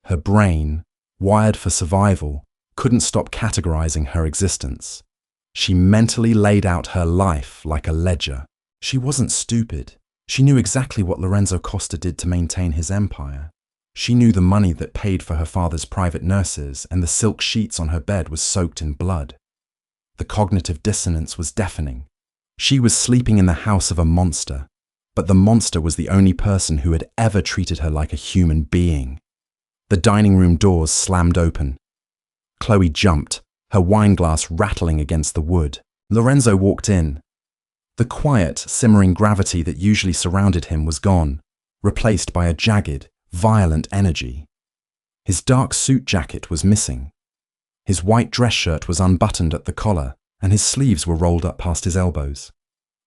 Her brain, wired for survival, couldn't stop categorizing her existence. She mentally laid out her life like a ledger. She wasn't stupid. She knew exactly what Lorenzo Costa did to maintain his empire. She knew the money that paid for her father's private nurses, and the silk sheets on her bed was soaked in blood. The cognitive dissonance was deafening. She was sleeping in the house of a monster, but the monster was the only person who had ever treated her like a human being. The dining room doors slammed open. Chloe jumped, her wineglass rattling against the wood. Lorenzo walked in. The quiet, simmering gravity that usually surrounded him was gone, replaced by a jagged, violent energy. His dark suit jacket was missing. His white dress shirt was unbuttoned at the collar, and his sleeves were rolled up past his elbows.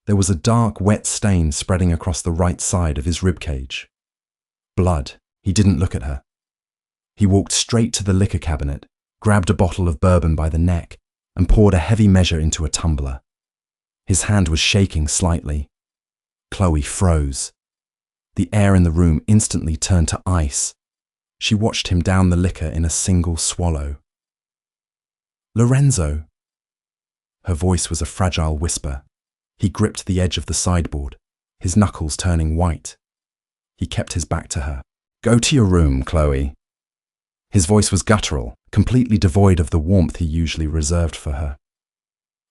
There was a dark, wet stain spreading across the right side of his ribcage. Blood. He didn't look at her. He walked straight to the liquor cabinet, grabbed a bottle of bourbon by the neck, and poured a heavy measure into a tumbler. His hand was shaking slightly. Chloe froze. The air in the room instantly turned to ice. She watched him down the liquor in a single swallow. "Lorenzo." Her voice was a fragile whisper. He gripped the edge of the sideboard, his knuckles turning white. He kept his back to her. "Go to your room, Chloe." His voice was guttural, completely devoid of the warmth he usually reserved for her.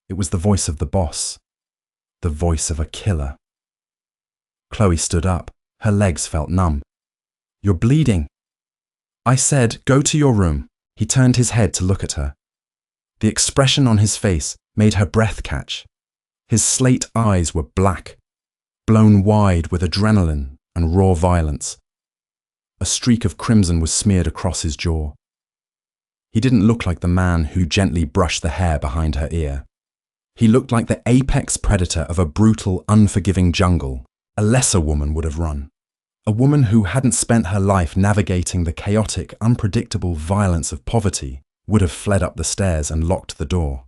It was the voice of the boss, the voice of a killer. Chloe stood up. Her legs felt numb. "You're bleeding." "I said, go to your room." He turned his head to look at her. The expression on his face made her breath catch. His slate eyes were black, blown wide with adrenaline and raw violence. A streak of crimson was smeared across his jaw. He didn't look like the man who gently brushed the hair behind her ear. He looked like the apex predator of a brutal, unforgiving jungle. A lesser woman would have run. A woman who hadn't spent her life navigating the chaotic, unpredictable violence of poverty would have fled up the stairs and locked the door.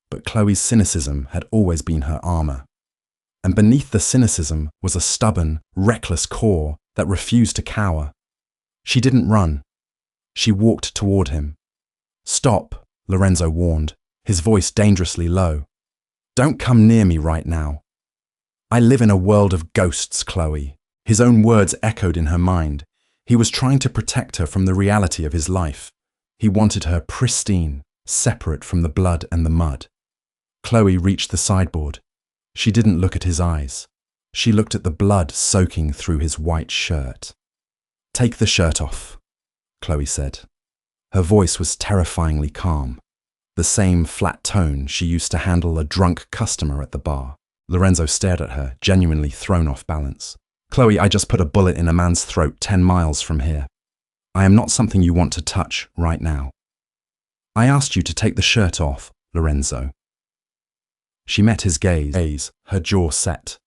But Chloe's cynicism had always been her armor. And beneath the cynicism was a stubborn, reckless core that refused to cower. She didn't run. She walked toward him. "Stop," Lorenzo warned, his voice dangerously low. "Don't come near me right now." "I live in a world of ghosts, Chloe." His own words echoed in her mind. He was trying to protect her from the reality of his life. He wanted her pristine, separate from the blood and the mud. Chloe reached the sideboard. She didn't look at his eyes. She looked at the blood soaking through his white shirt. "Take the shirt off," Chloe said. Her voice was terrifyingly calm, the same flat tone she used to handle a drunk customer at the bar. Lorenzo stared at her, genuinely thrown off balance. "Chloe, I just put a bullet in a man's throat 10 miles from here. I am not something you want to touch right now. I asked you to take the shirt off, Lorenzo." She met his gaze, her jaw set.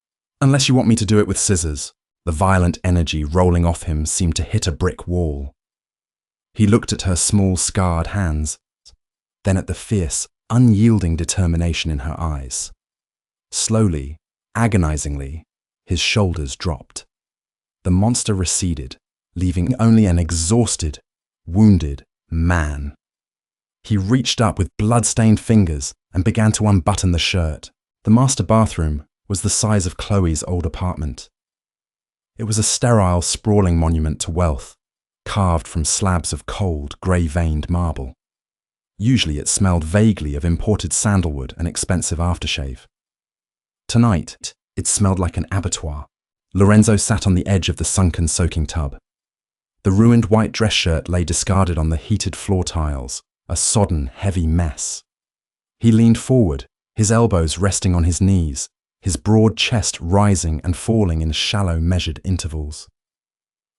"Unless you want me to do it with scissors." The violent energy rolling off him seemed to hit a brick wall. He looked at her small, scarred hands, then at the fierce, unyielding determination in her eyes. Slowly, agonizingly, his shoulders dropped. The monster receded, leaving only an exhausted, wounded man. He reached up with blood-stained fingers and began to unbutton the shirt. The master bathroom was the size of Chloe's old apartment. It was a sterile, sprawling monument to wealth, carved from slabs of cold, grey-veined marble. Usually it smelled vaguely of imported sandalwood and expensive aftershave. Tonight, it smelled like an abattoir. Lorenzo sat on the edge of the sunken soaking tub. The ruined white dress shirt lay discarded on the heated floor tiles, a sodden, heavy mess. He leaned forward, his elbows resting on his knees, his broad chest rising and falling in shallow, measured intervals.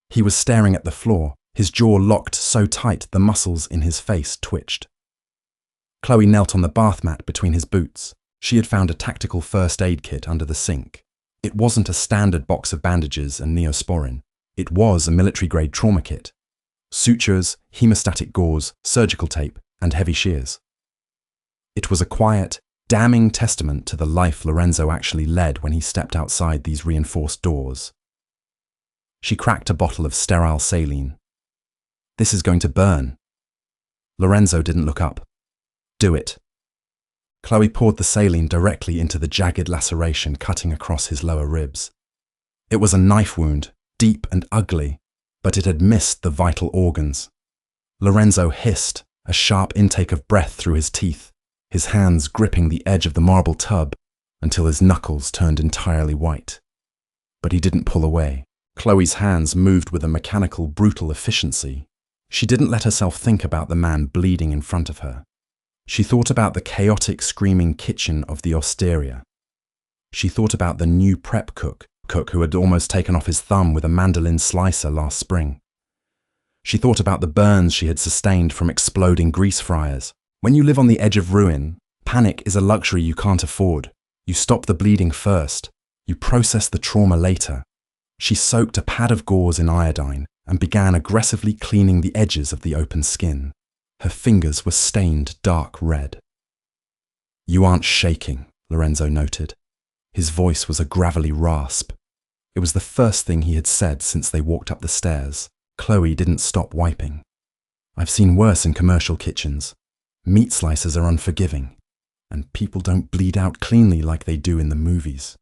He was staring at the floor, his jaw locked so tight the muscles in his face twitched. Chloe knelt on the bath mat between his boots. She had found a tactical first aid kit under the sink. It wasn't a standard box of bandages and neosporin. It was a military-grade trauma kit. Sutures, hemostatic gauze, surgical tape, and heavy shears. It was a quiet, damning testament to the life Lorenzo actually led when he stepped outside these reinforced doors. She cracked a bottle of sterile saline. "This is going to burn." Lorenzo didn't look up. "Do it." Chloe poured the saline directly into the jagged laceration cutting across his lower ribs. It was a knife wound, deep and ugly, but it had missed the vital organs. Lorenzo hissed, a sharp intake of breath through his teeth, his hands gripping the edge of the marble tub until his knuckles turned entirely white. But he didn't pull away. Chloe's hands moved with a mechanical, brutal efficiency. She didn't let herself think about the man bleeding in front of her. She thought about the chaotic, screaming kitchen of the osteria. She thought about the new prep cook who had almost taken off his thumb with a mandolin slicer last spring. She thought about the burns she had sustained from exploding grease fryers. When you live on the edge of ruin, panic is a luxury you can't afford. You stop the bleeding first. You process the trauma later. She soaked a pad of gauze in iodine and began aggressively cleaning the edges of the open skin. Her fingers were stained dark red. "You aren't shaking," Lorenzo noted. His voice was a gravelly rasp. It was the first thing he had said since they walked up the stairs. Chloe didn't stop wiping. "I've seen worse in commercial kitchens. Meat slicers are unforgiving, and people don't bleed out cleanly like they do in the movies.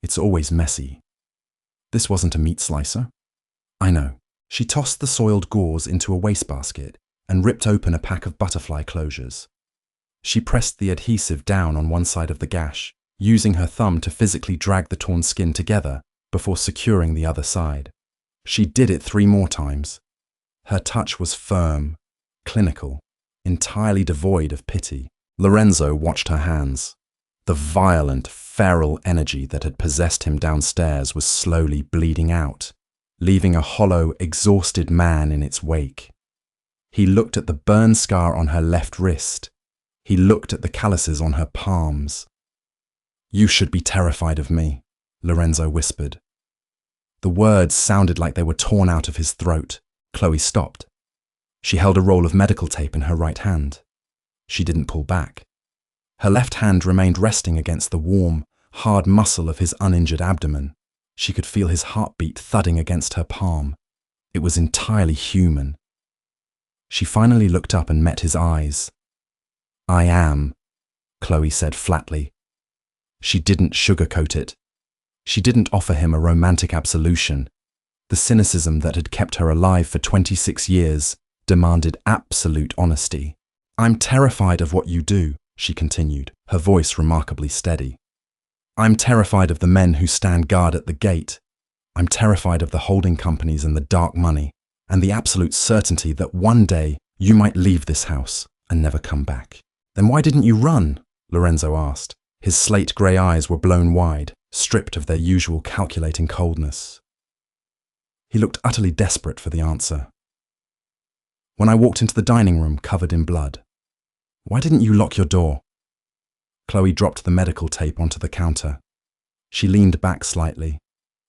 It's always messy." "This wasn't a meat slicer." "I know." She tossed the soiled gauze into a wastebasket and ripped open a pack of butterfly closures. She pressed the adhesive down on one side of the gash, using her thumb to physically drag the torn skin together before securing the other side. She did it 3 more times. Her touch was firm, clinical, entirely devoid of pity. Lorenzo watched her hands. The violent, feral energy that had possessed him downstairs was slowly bleeding out, leaving a hollow, exhausted man in its wake. He looked at the burn scar on her left wrist. He looked at the calluses on her palms. "You should be terrified of me," Lorenzo whispered. The words sounded like they were torn out of his throat. Chloe stopped. She held a roll of medical tape in her right hand. She didn't pull back. Her left hand remained resting against the warm, hard muscle of his uninjured abdomen. She could feel his heartbeat thudding against her palm. It was entirely human. She finally looked up and met his eyes. "I am," Chloe said flatly. She didn't sugarcoat it. She didn't offer him a romantic absolution. The cynicism that had kept her alive for 26 years demanded absolute honesty. "I'm terrified of what you do," she continued, her voice remarkably steady. "I'm terrified of the men who stand guard at the gate. I'm terrified of the holding companies and the dark money, and the absolute certainty that one day you might leave this house and never come back." "Then why didn't you run?" Lorenzo asked. His slate-grey eyes were blown wide, stripped of their usual calculating coldness. He looked utterly desperate for the answer. "When I walked into the dining room covered in blood." "Why didn't you lock your door?" Chloe dropped the medical tape onto the counter. She leaned back slightly,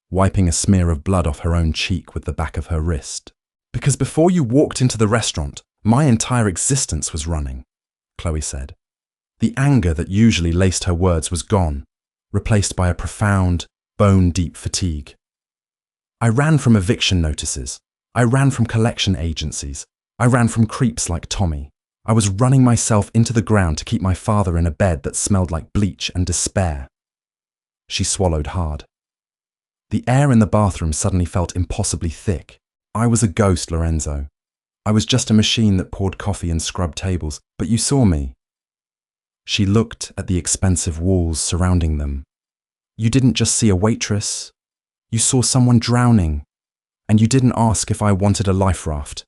wiping a smear of blood off her own cheek with the back of her wrist. "Because before you walked into the restaurant, my entire existence was running," Chloe said. The anger that usually laced her words was gone, replaced by a profound, bone-deep fatigue. I ran from eviction notices. I ran from collection agencies. I ran from creeps like Tommy. I was running myself into the ground to keep my father in a bed that smelled like bleach and despair. She swallowed hard. The air in the bathroom suddenly felt impossibly thick. I was a ghost, Lorenzo. I was just a machine that poured coffee and scrubbed tables, but you saw me. She looked at the expensive walls surrounding them. You didn't just see a waitress. You saw someone drowning. And you didn't ask if I wanted a life raft.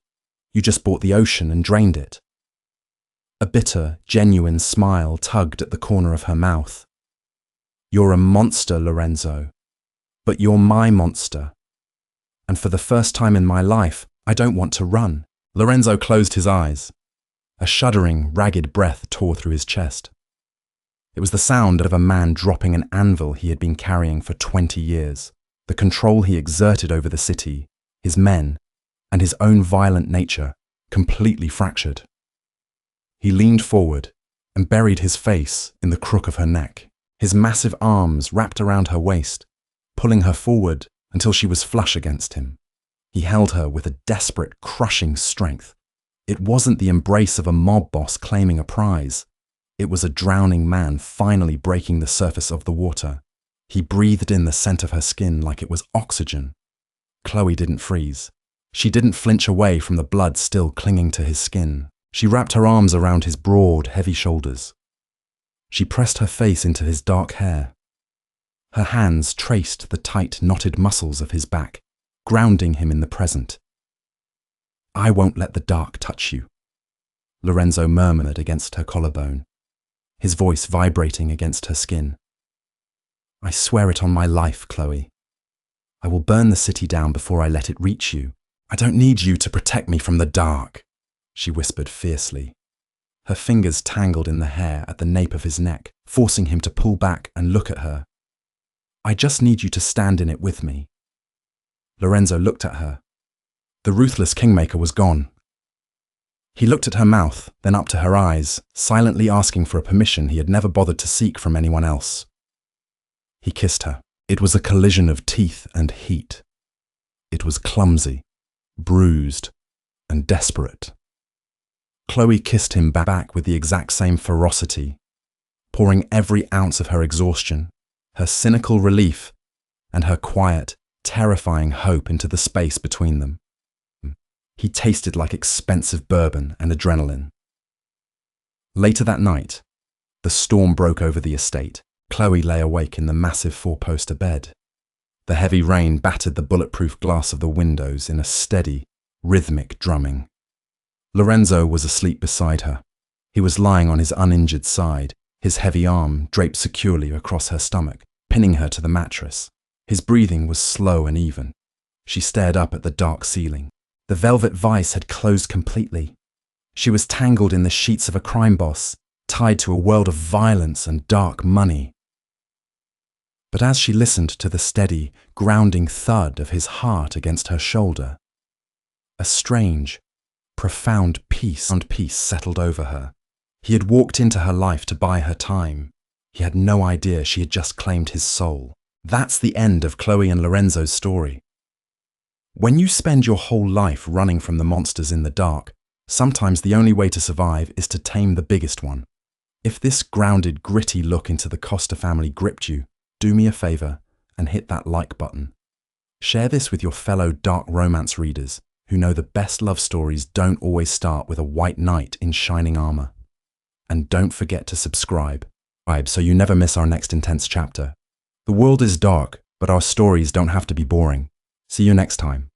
You just bought the ocean and drained it. A bitter, genuine smile tugged at the corner of her mouth. You're a monster, Lorenzo. But you're my monster. And for the first time in my life, I don't want to run. Lorenzo closed his eyes. A shuddering, ragged breath tore through his chest. It was the sound of a man dropping an anvil he had been carrying for 20 years. The control he exerted over the city, his men, and his own violent nature, completely fractured. He leaned forward and buried his face in the crook of her neck. His massive arms wrapped around her waist, pulling her forward until she was flush against him. He held her with a desperate, crushing strength. It wasn't the embrace of a mob boss claiming a prize. It was a drowning man finally breaking the surface of the water. He breathed in the scent of her skin like it was oxygen. Chloe didn't freeze. She didn't flinch away from the blood still clinging to his skin. She wrapped her arms around his broad, heavy shoulders. She pressed her face into his dark hair. Her hands traced the tight, knotted muscles of his back, grounding him in the present. I won't let the dark touch you, Lorenzo murmured against her collarbone, his voice vibrating against her skin. I swear it on my life, Chloe. I will burn the city down before I let it reach you. I don't need you to protect me from the dark, she whispered fiercely. Her fingers tangled in the hair at the nape of his neck, forcing him to pull back and look at her. I just need you to stand in it with me. Lorenzo looked at her. The ruthless kingmaker was gone. He looked at her mouth, then up to her eyes, silently asking for a permission he had never bothered to seek from anyone else. He kissed her. It was a collision of teeth and heat. It was clumsy, bruised, and desperate. Chloe kissed him back with the exact same ferocity, pouring every ounce of her exhaustion, her cynical relief, and her quiet, terrifying hope into the space between them. He tasted like expensive bourbon and adrenaline. Later that night, the storm broke over the estate. Chloe lay awake in the massive four-poster bed. The heavy rain battered the bulletproof glass of the windows in a steady, rhythmic drumming. Lorenzo was asleep beside her. He was lying on his uninjured side, his heavy arm draped securely across her stomach, pinning her to the mattress. His breathing was slow and even. She stared up at the dark ceiling. The velvet vice had closed completely. She was tangled in the sheets of a crime boss, tied to a world of violence and dark money. But as she listened to the steady, grounding thud of his heart against her shoulder, a strange, profound peace settled over her. He had walked into her life to buy her time. He had no idea she had just claimed his soul. That's the end of Chloe and Lorenzo's story. When you spend your whole life running from the monsters in the dark, sometimes the only way to survive is to tame the biggest one. If this grounded, gritty look into the Costa family gripped you, do me a favor and hit that like button. Share this with your fellow dark romance readers who know the best love stories don't always start with a white knight in shining armor. And don't forget to subscribe so you never miss our next intense chapter. The world is dark, but our stories don't have to be boring. See you next time.